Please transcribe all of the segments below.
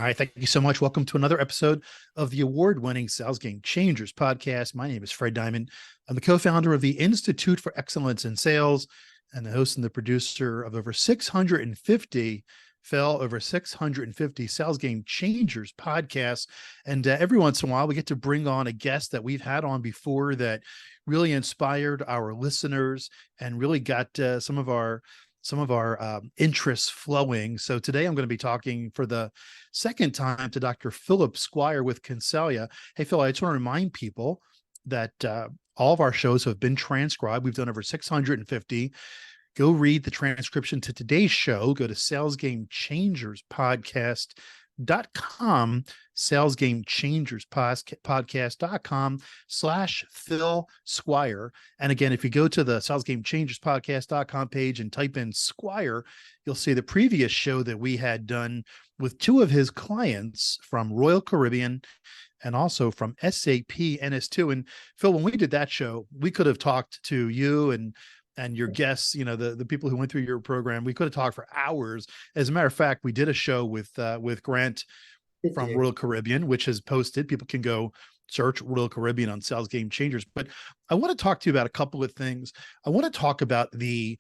right, thank you so much. Welcome to another episode of the award-winning Sales Game Changers podcast. My name is Fred Diamond. I'm the co-founder of the Institute for Excellence in Sales and the host and the producer of over 650 Sales Game Changers podcasts. And every once in a while, we get to bring on a guest that we've had on before that really inspired our listeners and really got some of our interests flowing. So today I'm going to be talking for the second time to Dr. Philip Squire with Consalia. Hey, Phil, I just want to remind people that all of our shows have been transcribed. We've done over 650. Go read the transcription to today's show. Go to salesgamechangerspodcast.com, salesgamechangerspodcast.com/Phil Squire. And again, if you go to the salesgamechangerspodcast.com page and type in Squire, you'll see the previous show that we had done with two of his clients from Royal Caribbean and also from SAP NS2. And Phil, when we did that show, we could have talked to you and your guests, the people who went through your program. We could have talked for hours. As a matter of fact, we did a show with Grant from Royal Caribbean, which is posted. People can go search Royal Caribbean on Sales Game Changers. But I want to talk to you about a couple of things. I want to talk about the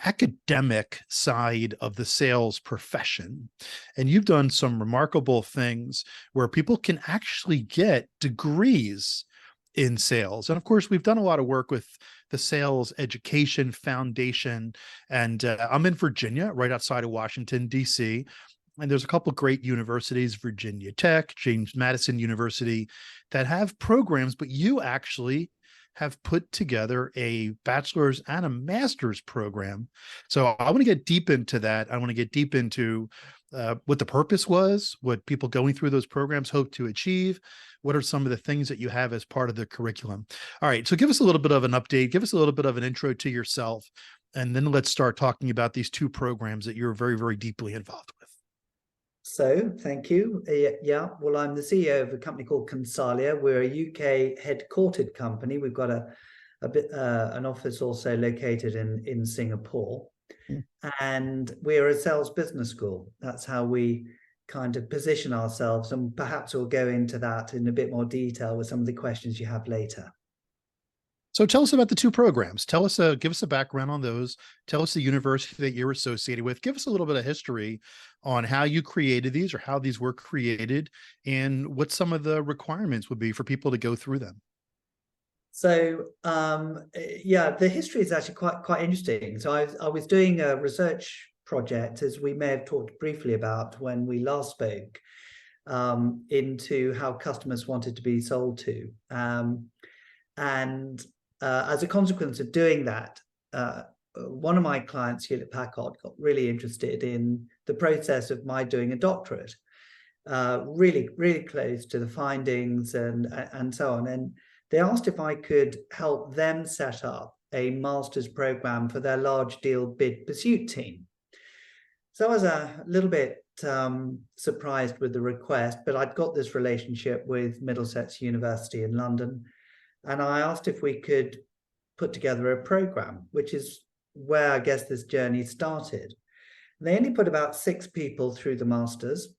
academic side of the sales profession. And you've done some remarkable things where people can actually get degrees in sales. And of course, we've done a lot of work with the Sales Education Foundation. And I'm in Virginia, right outside of Washington, D.C. And there's a couple of great universities, Virginia Tech, James Madison University, that have programs, but you actually have put together a bachelor's and a master's program. So I want to get deep into that. I want to get deep into what the purpose was, what people going through those programs hope to achieve. What are some of the things that you have as part of the curriculum? All right, so give us a little bit of an update. Give us a little bit of an intro to yourself, and then let's start talking about these two programs that you're very, very deeply involved with. So, thank you. Well, I'm the CEO of a company called Consalia. We're a UK headquartered company. We've got an office also located in Singapore. And we're a sales business school. That's how we kind of position ourselves. And perhaps we'll go into that in a bit more detail with some of the questions you have later. So tell us about the two programs. Tell us, give us a background on those. Tell us the university that you're associated with. Give us a little bit of history on how you created these or how these were created and what some of the requirements would be for people to go through them. So, the history is actually quite interesting. So I was doing a research project, as we may have talked briefly about when we last spoke, into how customers wanted to be sold to. As a consequence of doing that, one of my clients, Hewlett-Packard, got really interested in the process of my doing a doctorate, really, really close to the findings and so on. And they asked if I could help them set up a master's program for their large deal bid pursuit team. So I was a little bit surprised with the request, but I'd got this relationship with Middlesex University in London, and I asked if we could put together a program, which is where I guess this journey started. They only put about 6 people through the masters.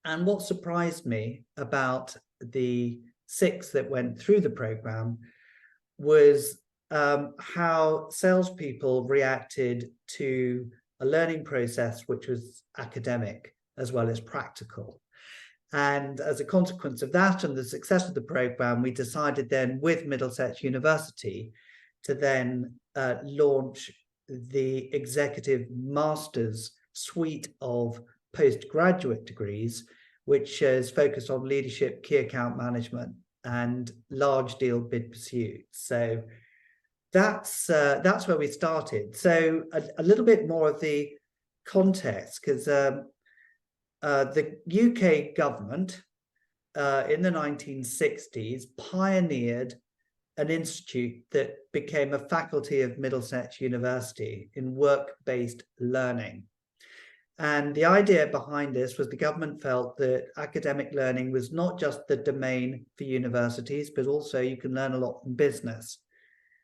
And what surprised me about the 6 that went through the program was how salespeople reacted to a learning process which was academic as well as practical. And as a consequence of that and the success of the program, we decided then with Middlesex University to then launch the Executive Master's suite of postgraduate degrees, which is focused on leadership, key account management, and large deal bid pursuit. So that's where we started. So a little bit more of the context, because the UK government in the 1960s pioneered an institute that became a faculty of Middlesex University in work-based learning. And the idea behind this was the government felt that academic learning was not just the domain for universities, but also you can learn a lot from business.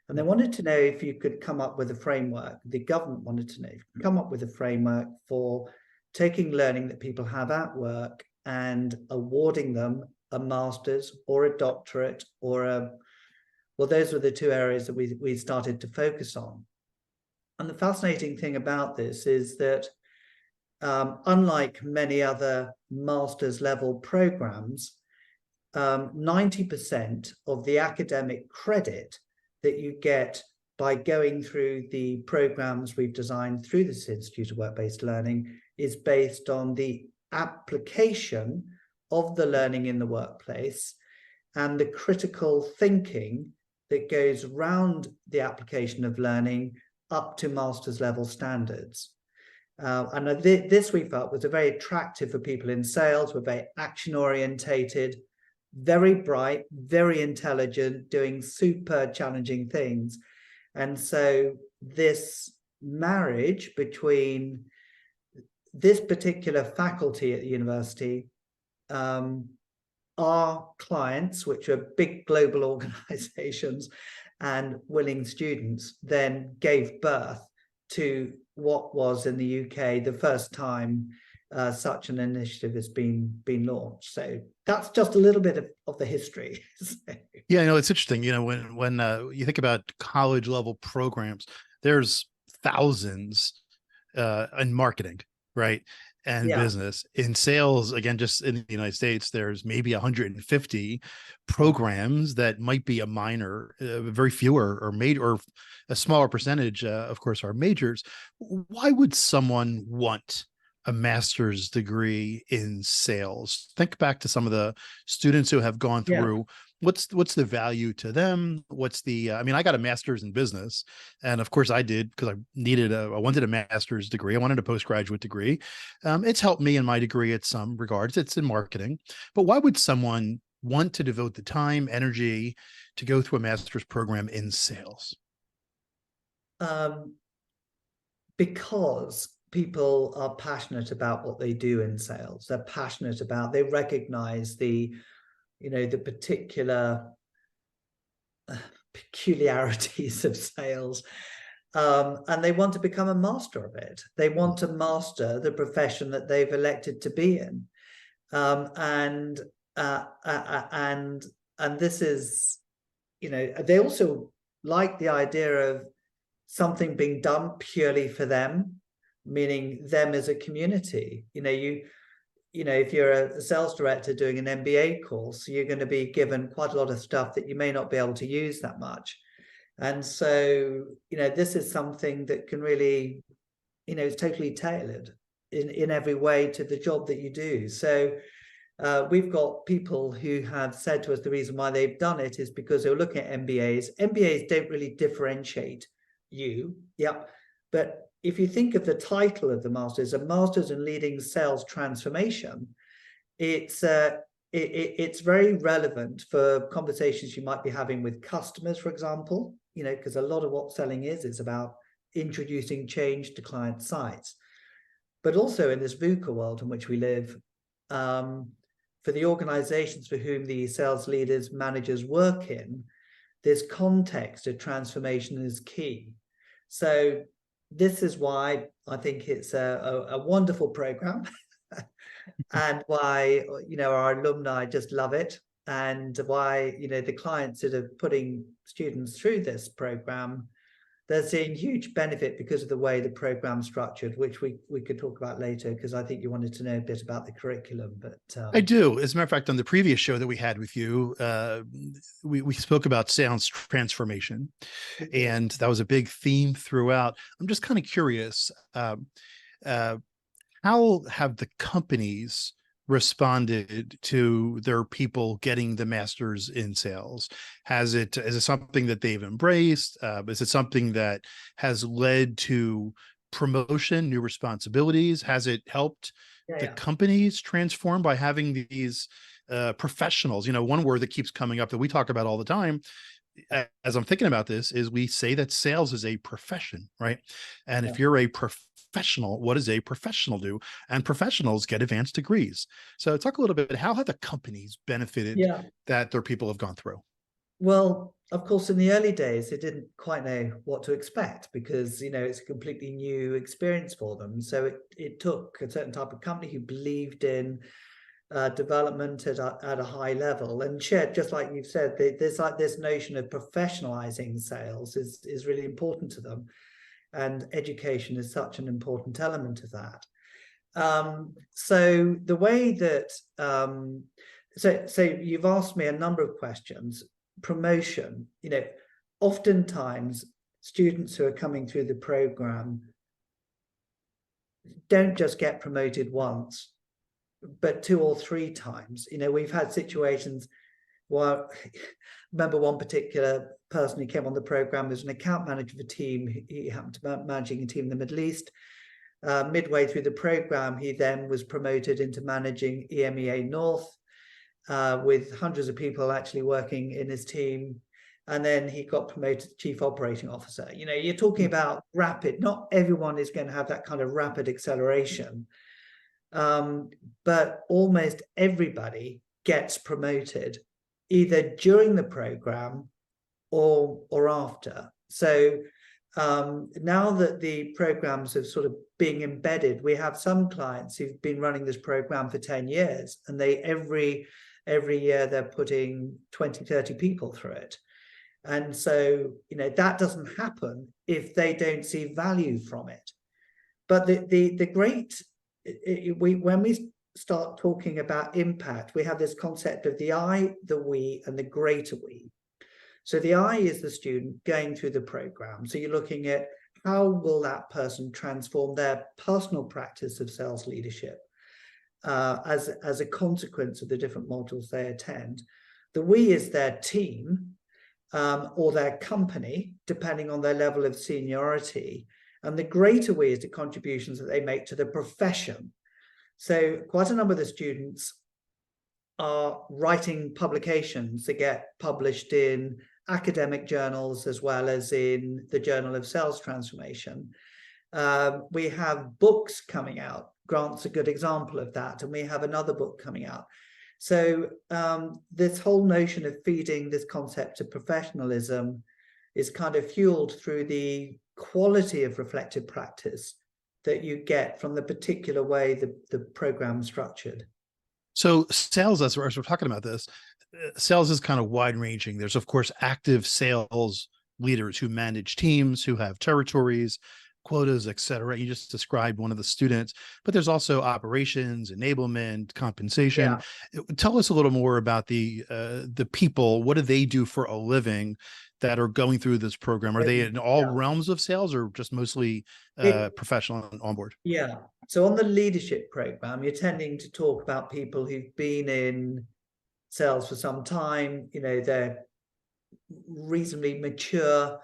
And they wanted to know if you could come up with a framework. The government wanted to know if you could come up with a framework for taking learning that people have at work and awarding them a master's or a doctorate or well, those were the two areas that we started to focus on. And the fascinating thing about this is that unlike many other master's level programs, 90% of the academic credit that you get by going through the programs we've designed through this Institute of Work-Based Learning is based on the application of the learning in the workplace and the critical thinking that goes around the application of learning up to master's level standards. And this we felt was very attractive for people in sales. We're very action orientated, very bright, very intelligent, doing super challenging things. And so this marriage between this particular faculty at the university, our clients, which are big global organizations, and willing students, then gave birth to what was in the UK the first time such an initiative has been launched. So that's just a little bit of the history. Yeah, I know it's interesting. You know, when you think about college level programs, there's thousands in marketing, right? And business. In sales, again, just in the United States, there's maybe 150 programs that might be a minor, very few or made, or a smaller percentage, of course, are majors. Why would someone want a master's degree in sales? Think back to some of the students who have gone through. What's the value to them? What's the, I mean, I got a master's in business, and of course I did because I wanted a master's degree. I wanted a postgraduate degree. It's helped me in my degree at some regards. It's in marketing, but why would someone want to devote the time, energy to go through a master's program in sales? Because people are passionate about what they do in sales. They're passionate about, they recognize the particular peculiarities of sales, and they want to become a master of it. They want to master the profession that they've elected to be in, and this is, they also like the idea of something being done purely for them, meaning them as a community. If you're a sales director doing an MBA course, you're going to be given quite a lot of stuff that you may not be able to use that much. And so, this is something that can really, is totally tailored in every way to the job that you do. So we've got people who have said to us the reason why they've done it is because they were looking at MBAs. MBAs don't really differentiate you. But if you think of the title of the master's, a master's in leading sales transformation, it's very relevant for conversations you might be having with customers, for example, because a lot of what selling is about introducing change to client sites. But also in this VUCA world in which we live, for the organizations for whom the sales leaders, managers work in, this context of transformation is key. So this is why I think it's a wonderful program and why, our alumni just love it, and why, the clients that are putting students through this program, they're seeing huge benefit because of the way the program's structured, which we could talk about later, because I think you wanted to know a bit about the curriculum. But I do. As a matter of fact, on the previous show that we had with you, we spoke about sales transformation, and that was a big theme throughout. I'm just kind of curious, how have the companies responded to their people getting the masters in sales? Is it something that they've embraced? Is it something that has led to promotion, new responsibilities? Has it helped the companies transform by having these professionals? One word that keeps coming up that we talk about all the time, as I'm thinking about this, is we say that sales is a profession, right? And if you're a professional, what does a professional do? And professionals get advanced degrees. So talk a little bit, how have the companies benefited that their people have gone through? Well, of course, in the early days, they didn't quite know what to expect because, it's a completely new experience for them. So it took a certain type of company who believed in development at a high level and shared, just like you've said, there's like this notion of professionalizing sales is really important to them. And education is such an important element of that. So the way that, so you've asked me a number of questions. Promotion, oftentimes students who are coming through the program don't just get promoted once, but 2 or 3 times. We've had situations where, remember one particular person who came on the program was an account manager of a team. He happened to be managing a team in the Middle East. Midway through the program, he then was promoted into managing EMEA North, with hundreds of people actually working in his team. And then he got promoted to chief operating officer. You're talking about rapid, not everyone is going to have that kind of rapid acceleration. But almost everybody gets promoted either during the program or after. So now that the programs have sort of being embedded, we have some clients who've been running this program for 10 years, and they every year they're putting 20, 30 people through it. And so, that doesn't happen if they don't see value from it. But the great, when we start talking about impact, we have this concept of the I, the we, and the greater we. So the I is the student going through the program. So you're looking at how will that person transform their personal practice of sales leadership as a consequence of the different modules they attend. The we is their team or their company, depending on their level of seniority. And the greater we is the contributions that they make to the profession. So quite a number of the students are writing publications that get published in academic journals as well as in the Journal of Sales Transformation. We have books coming out. Grant's a good example of that, and we have another book coming out. So this whole notion of feeding this concept of professionalism is kind of fueled through the quality of reflective practice that you get from the particular way the program's structured. So sales, as we're talking about this, sales is kind of wide ranging. There's, of course, active sales leaders who manage teams, who have territories, quotas, et cetera. You just described one of the students, but there's also operations, enablement, compensation. Yeah. Tell us a little more about the people. What do they do for a living that are going through this program? Are they in all realms of sales or just mostly professional and onboard? Yeah. So on the leadership program, you're tending to talk about people who've been in sales for some time. They're reasonably mature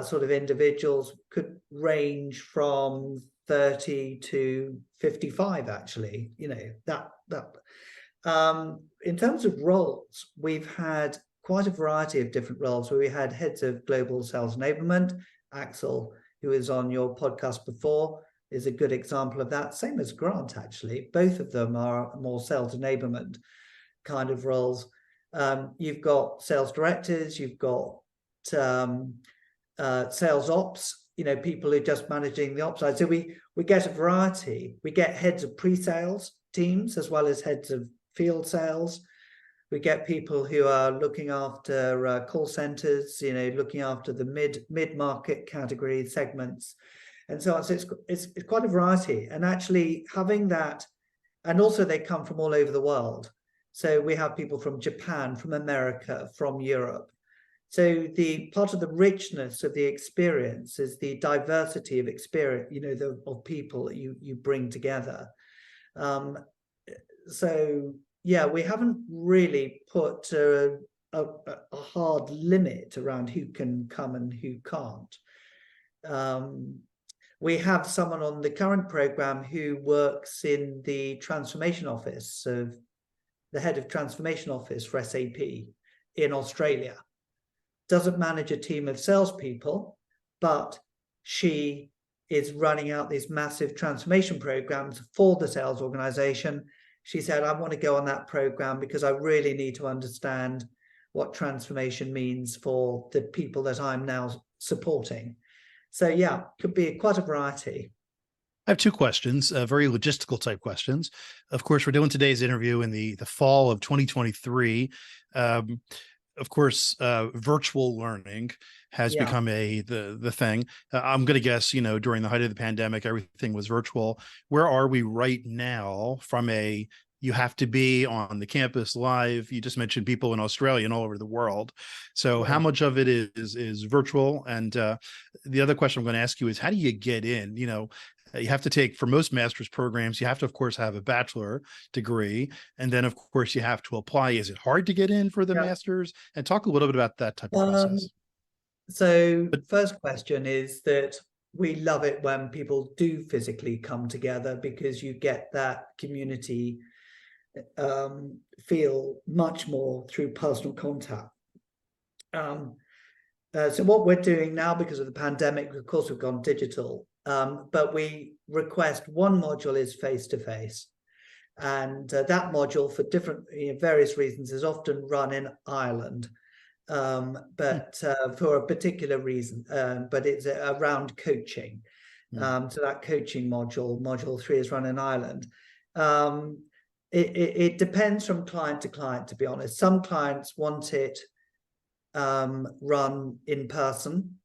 sort of individuals, could range from 30 to 55, actually. In terms of roles, we've had quite a variety of different roles where we had heads of global sales enablement. Axel, who was on your podcast before, is a good example of that. Same as Grant, actually. Both of them are more sales enablement kind of roles. You've got sales directors, you've got sales ops, people who are just managing the ops side. So we get a variety. We get heads of pre-sales teams as well as heads of field sales. We get people who are looking after call centers, looking after the mid-market category segments, and so on. So it's quite a variety. And actually having that, and also they come from all over the world. So we have people from Japan, from America, from Europe. So the part of the richness of the experience is the diversity of experience, of people that you bring together. So yeah, we haven't really put a hard limit around who can come and who can't. We have someone on the current program who works in the transformation office of the head of transformation office for SAP in Australia. Doesn't manage a team of salespeople, but she is running out these massive transformation programs for the sales organization. She said, I want to go on that program because I really need to understand what transformation means for the people that I'm now supporting. So yeah, could be quite a variety. I have two questions, very logistical type questions. Of course, we're doing today's interview in the fall of 2023. Of course, virtual learning has become the thing. I'm going to guess, during the height of the pandemic, everything was virtual. Where are we right now from you have to be on the campus live? You just mentioned people in Australia and all over the world. So how much of it is virtual? And the other question I'm going to ask you is, how do you get in? You have to take, for most master's programs, you have to, of course, have a bachelor degree. And then, of course, you have to apply. Is it hard to get in for the master's? And talk a little bit about that type of process. So first question is that we love it when people do physically come together, because you get that community feel much more through personal contact. So what we're doing now, because of the pandemic, of course, we've gone digital. But we request one module is face-to-face, and that module, for different various reasons, is often run in Ireland, but for a particular reason. But it's around coaching. So that coaching module 3, is run in Ireland. It depends from client to client, to be honest. Some clients want it run in person.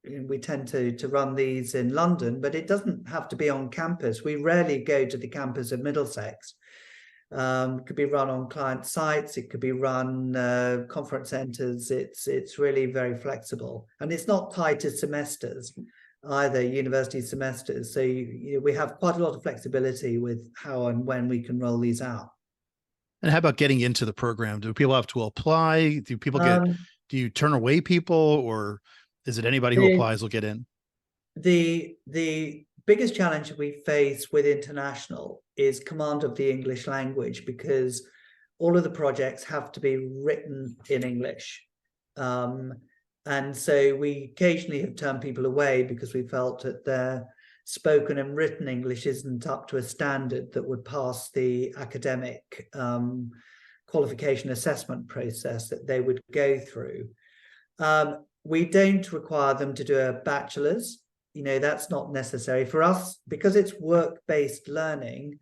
We tend to run these in London, but it doesn't have to be on campus. We rarely go to the campus of Middlesex. It could be run on client sites. It could be run conference centres. It's really very flexible, and it's not tied to semesters either, university semesters. So we have quite a lot of flexibility with how and when we can roll these out. And how about getting into the program? Do people have to apply? Do people do you turn away people, or is it anybody who applies will get in? The biggest challenge we face with international is command of the English language, because all of the projects have to be written in English. And so we occasionally have turned people away because we felt that their spoken and written English isn't up to a standard that would pass the academic qualification assessment process that they would go through. We don't require them to do a bachelor's. That's not necessary for us, because it's work-based learning.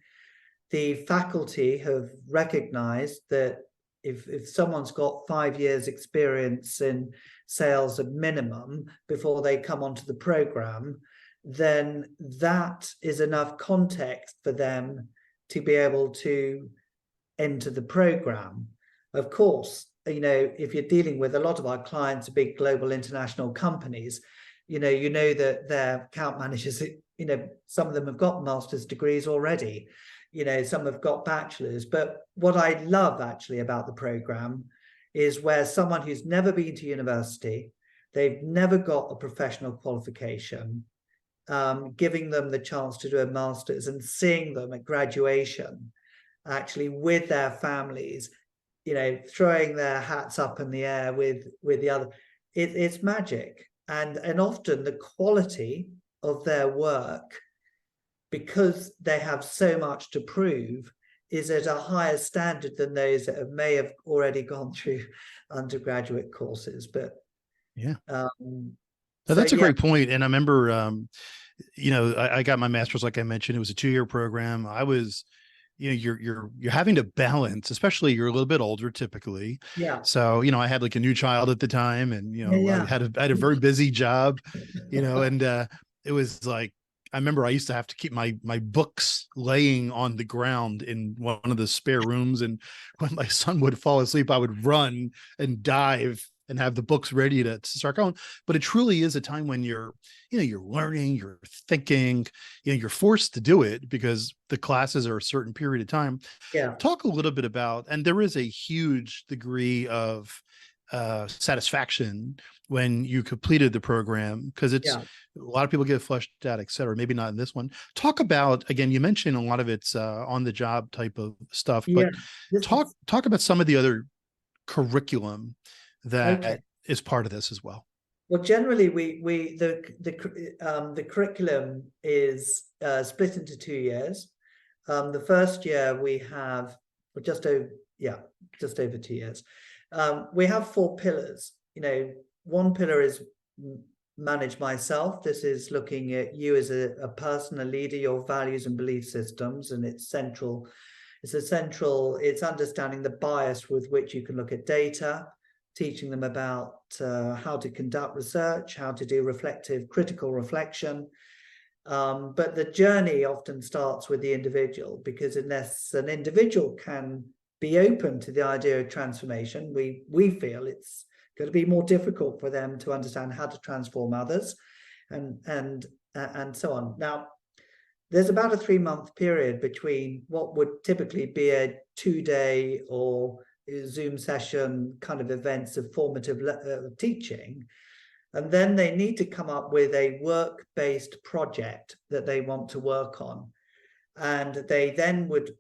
The faculty have recognized that if someone's got 5 years experience in sales at minimum before they come onto the program, then that is enough context for them to be able to enter the program. Of course, if you're dealing with a lot of our clients, big global international companies, you know that their account managers, some of them have got master's degrees already, some have got bachelors. But what I love actually about the program is where someone who's never been to university, they've never got a professional qualification, giving them the chance to do a master's and seeing them at graduation, actually with their families, throwing their hats up in the air with the other. It's magic. And often the quality of their work, because they have so much to prove, is at a higher standard than those that may have already gone through undergraduate courses. But that's a great point. And I remember, I got my master's, like I mentioned, it was a 2-year program. I was, you're having to balance, especially you're a little bit older typically. Yeah. So, I had like a new child at the time, and, I had a very busy job, and it was like, I remember I used to have to keep my books laying on the ground in one of the spare rooms. And when my son would fall asleep, I would run and dive and have the books ready to start going. But it truly is a time when you're learning, you're thinking, you're forced to do it because the classes are a certain period of time. Yeah. Talk a little bit about, and there is a huge degree of satisfaction when you completed the program, because it's a lot of people get flushed out, et cetera. Maybe not in this one. Talk about, again, you mentioned a lot of it's on the job type of stuff, but talk about some of the other curriculum that is part of this as well. Well, generally, the curriculum is split into 2 years. The first year we have or just over 2 years. We have 4 pillars. One pillar is manage myself. This is looking at you as a person, a leader, your values and belief systems, and it's central. It's understanding the bias with which you can look at data, teaching them about how to conduct research, how to do reflective, critical reflection. But the journey often starts with the individual, because unless an individual can be open to the idea of transformation, we feel it's going to be more difficult for them to understand how to transform others, and so on. Now, there's about a 3-month period between what would typically be a 2-day or Zoom session kind of events of formative teaching. And then they need to come up with a work-based project that they want to work on. And they then would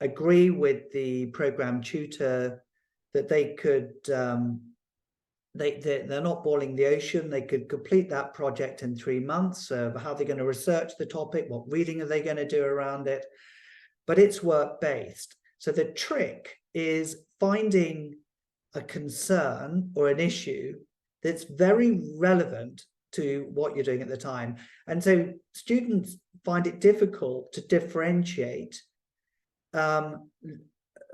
agree with the program tutor that they could, they're not boiling the ocean. They could complete that project in 3 months. How they're going to research the topic, what reading are they going to do around it? But it's work-based. So the trick is finding a concern or an issue that's very relevant to what you're doing at the time. And so students find it difficult to differentiate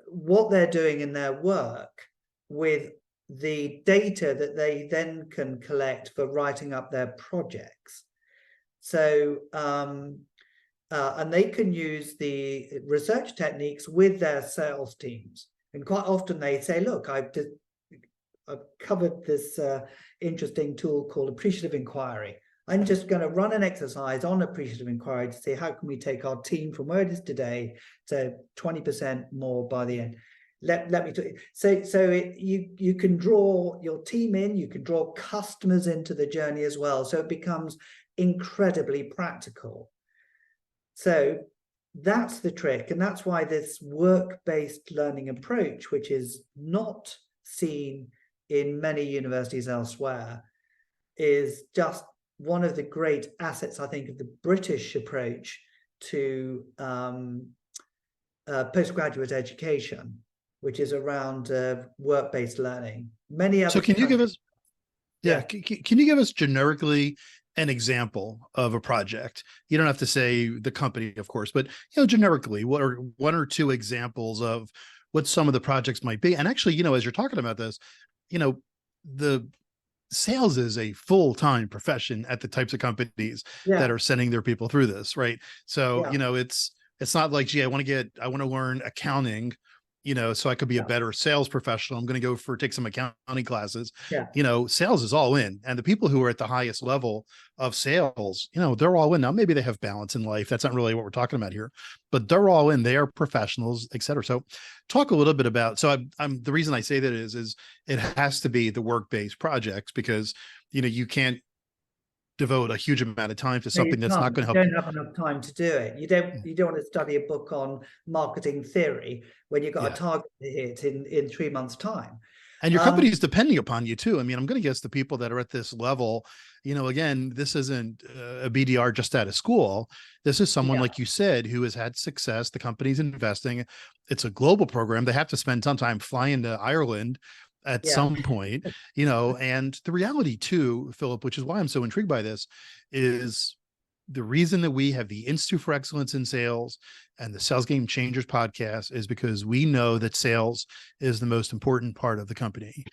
what they're doing in their work with the data that they then can collect for writing up their projects. So, and they can use the research techniques with their sales teams. And quite often they say, look, I've covered this interesting tool called appreciative inquiry. I'm just going to run an exercise on appreciative inquiry to see how can we take our team from where it is today to 20% more by the end. Let me you can draw your team in, you can draw customers into the journey as well. So it becomes incredibly practical. So that's the trick, and that's why this work-based learning approach, which is not seen in many universities elsewhere, is just one of the great assets, I think, of the British approach to postgraduate education, which is around work-based learning. Many other. So can you give us, can you give us generically an example of a project? You don't have to say the company, of course, but generically, what are 1 or 2 examples of what some of the projects might be? And actually, as you're talking about this, the sales is a full-time profession at the types of companies that are sending their people through this, right? So, it's not like, gee, I want to learn accounting, so I could be a better sales professional. I'm going to go take some accounting classes. Sales is all in. And the people who are at the highest level of sales, they're all in. Now, maybe they have balance in life. That's not really what we're talking about here, but they're all in. They are professionals, et cetera. So talk a little bit about, I'm the reason I say that is it has to be the work-based projects, because, you can't devote a huge amount of time to something that's not going to help. You don't have enough time to do it. You don't want to study a book on marketing theory when you've got a target to hit in 3 months' time. And your company is depending upon you too. I mean, I'm going to guess the people that are at this level, again, this isn't a BDR just out of school. This is someone, like you said, who has had success. The company's investing. It's a global program. They have to spend some time flying to Ireland at some point, and the reality too, Philip, which is why I'm so intrigued by this, is the reason that we have the Institute for Excellence in Sales and the Sales Game Changers podcast is because we know that sales is the most important part of the company.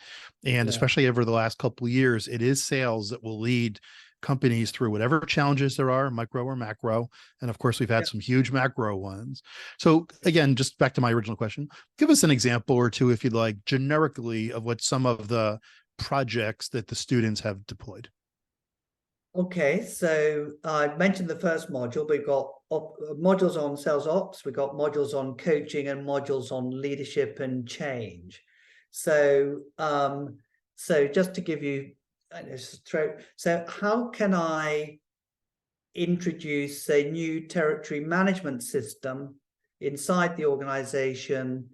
And especially over the last couple of years, it is sales that will lead companies through whatever challenges there are, micro or macro. And of course, we've had some huge macro ones. So again, just back to my original question, give us an example or 2, if you'd like, generically, of what some of the projects that the students have deployed. Okay, so I mentioned the first module. We've got modules on sales ops, we've got modules on coaching, and modules on leadership and change. So, just to give you, so how can I introduce a new territory management system inside the organization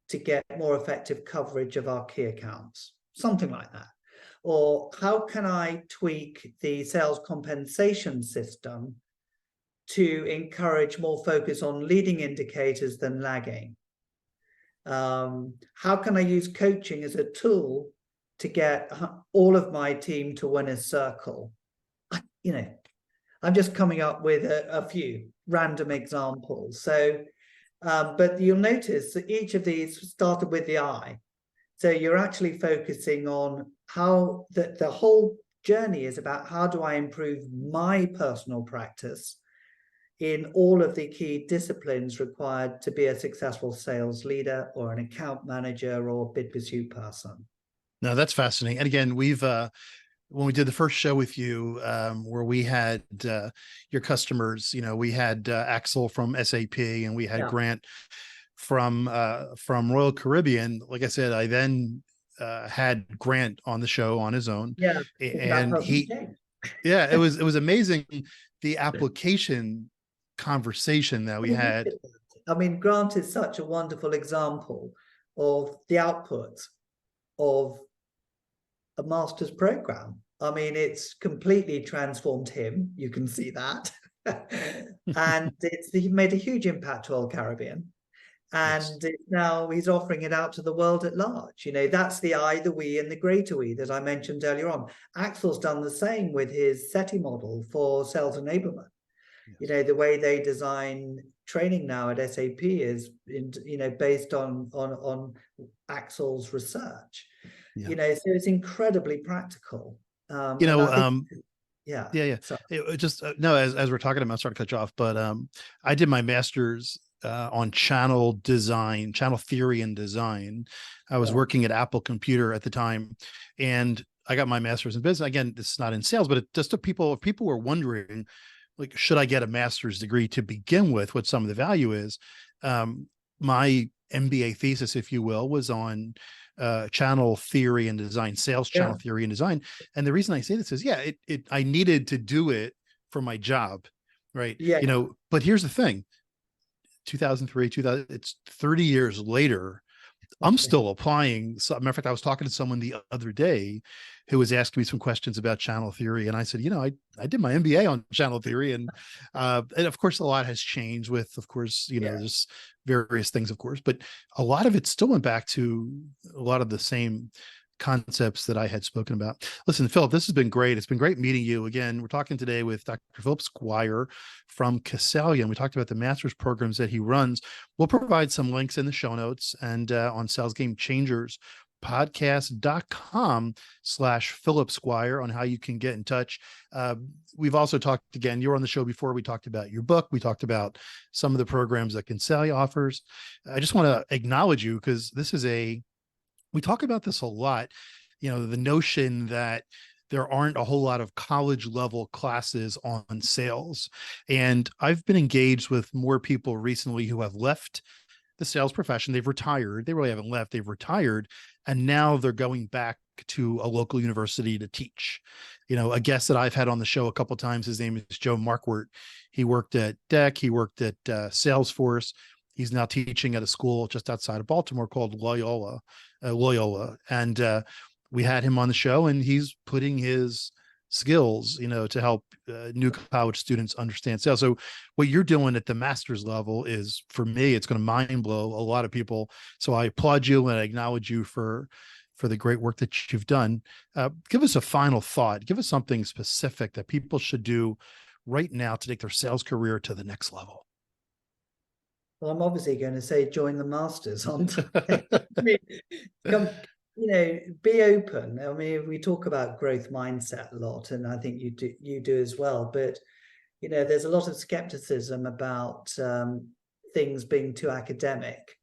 to get more effective coverage of our key accounts? Something like that. Or how can I tweak the sales compensation system to encourage more focus on leading indicators than lagging? How can I use coaching as a tool to get all of my team to winner's circle? I'm just coming up with a few random examples. So, but you'll notice that each of these started with the I. So you're actually focusing on how the whole journey is about how do I improve my personal practice in all of the key disciplines required to be a successful sales leader or an account manager or bid pursuit person. No, that's fascinating. And again, we've when we did the first show with you, where we had your customers, we had Axel from SAP and we had Grant from Royal Caribbean. Like I said, I then had Grant on the show on his own. Yeah, and it was amazing, the application conversation that we had. I mean, Grant is such a wonderful example of the output of a master's program. I mean, it's completely transformed him. You can see that. And he made a huge impact to Royal Caribbean. And now he's offering it out to the world at large. That's the I, the we, and the greater we that I mentioned earlier on. Axel's done the same with his SETI model for sales enablement. The way they design training now at SAP is, based on Axel's research. So it's incredibly practical. Yeah. It just no, as we're talking about, sorry to cut you off, but I did my master's on channel design, channel theory and design. I was working at Apple Computer at the time, and I got my master's in business. Again, this is not in sales, but just if people were wondering, like, should I get a master's degree to begin with, what some of the value is, my MBA thesis, if you will, was on channel theory and design, sales channel theory and design. And the reason I say this is, I needed to do it for my job, right? But here's the thing, 2003, it's 30 years later, I'm still applying. So, matter of fact, I was talking to someone the other day who was asking me some questions about channel theory. And I said, I did my MBA on channel theory. And of course, a lot has changed with, of course, just various things, of course, but a lot of it still went back to a lot of the same concepts that I had spoken about. Listen, Philip, this has been great. It's been great meeting you again. We're talking today with Dr. Philip Squire from Consalia, and we talked about the master's programs that he runs. We'll provide some links in the show notes and on Sales Game Changers podcast.com/Philip Squire on how you can get in touch. We've also talked, again, you were on the show before. We talked about your book. We talked about some of the programs that Consalia offers. I just want to acknowledge you because we talk about this a lot, the notion that there aren't a whole lot of college level classes on sales. And I've been engaged with more people recently who have left the sales profession. They've retired. They really haven't left. They've retired. And now they're going back to a local university to teach. A guest that I've had on the show a couple of times, his name is Joe Markwart. He worked at DEC. He worked at Salesforce. He's now teaching at a school just outside of Baltimore called Loyola. And we had him on the show, and he's putting his skills, to help new college students understand sales. So what you're doing at the master's level is, for me, it's going to mind blow a lot of people. So I applaud you and I acknowledge you for the great work that you've done. Give us a final thought. Give us something specific that people should do right now to take their sales career to the next level. Well, I'm obviously going to say join the masters on time. Be open. I mean, we talk about growth mindset a lot, and I think you do as well. But there's a lot of skepticism about things being too academic.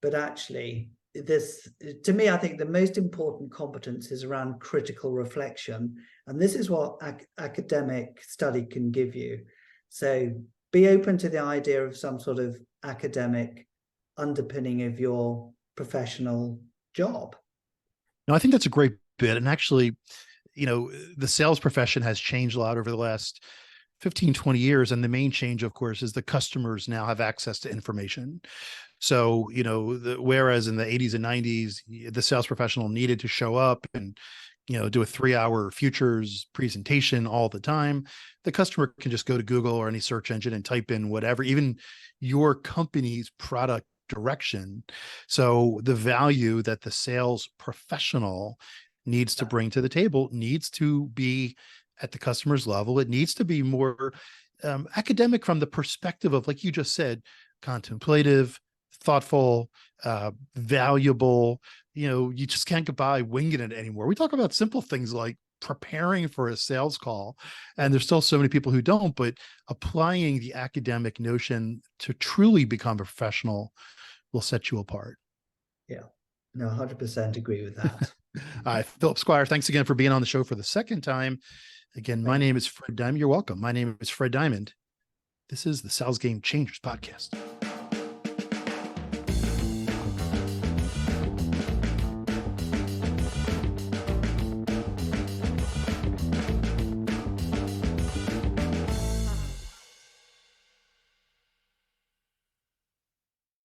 But actually, to me, I think the most important competence is around critical reflection, and this is what academic study can give you. So be open to the idea of some sort of academic underpinning of your professional job. No, I think that's a great bit. And actually, the sales profession has changed a lot over the last 15, 20 years. And the main change, of course, is the customers now have access to information. So, whereas in the 80s and 90s, the sales professional needed to show up and do a 3-hour futures presentation all the time. The customer can just go to Google or any search engine and type in whatever, even your company's product direction. So the value that the sales professional needs to bring to the table needs to be at the customer's level. It needs to be more academic from the perspective of, like you just said, contemplative, thoughtful, valuable. You just can't get by winging it anymore. We talk about simple things like preparing for a sales call, and there's still so many people who don't, but applying the academic notion to truly become a professional will set you apart. Yeah, no, 100% agree with that. Philip Squire, thanks again for being on the show for the second time. Again, my name is Fred Diamond. You're welcome. My name is Fred Diamond. This is the Sales Game Changers podcast.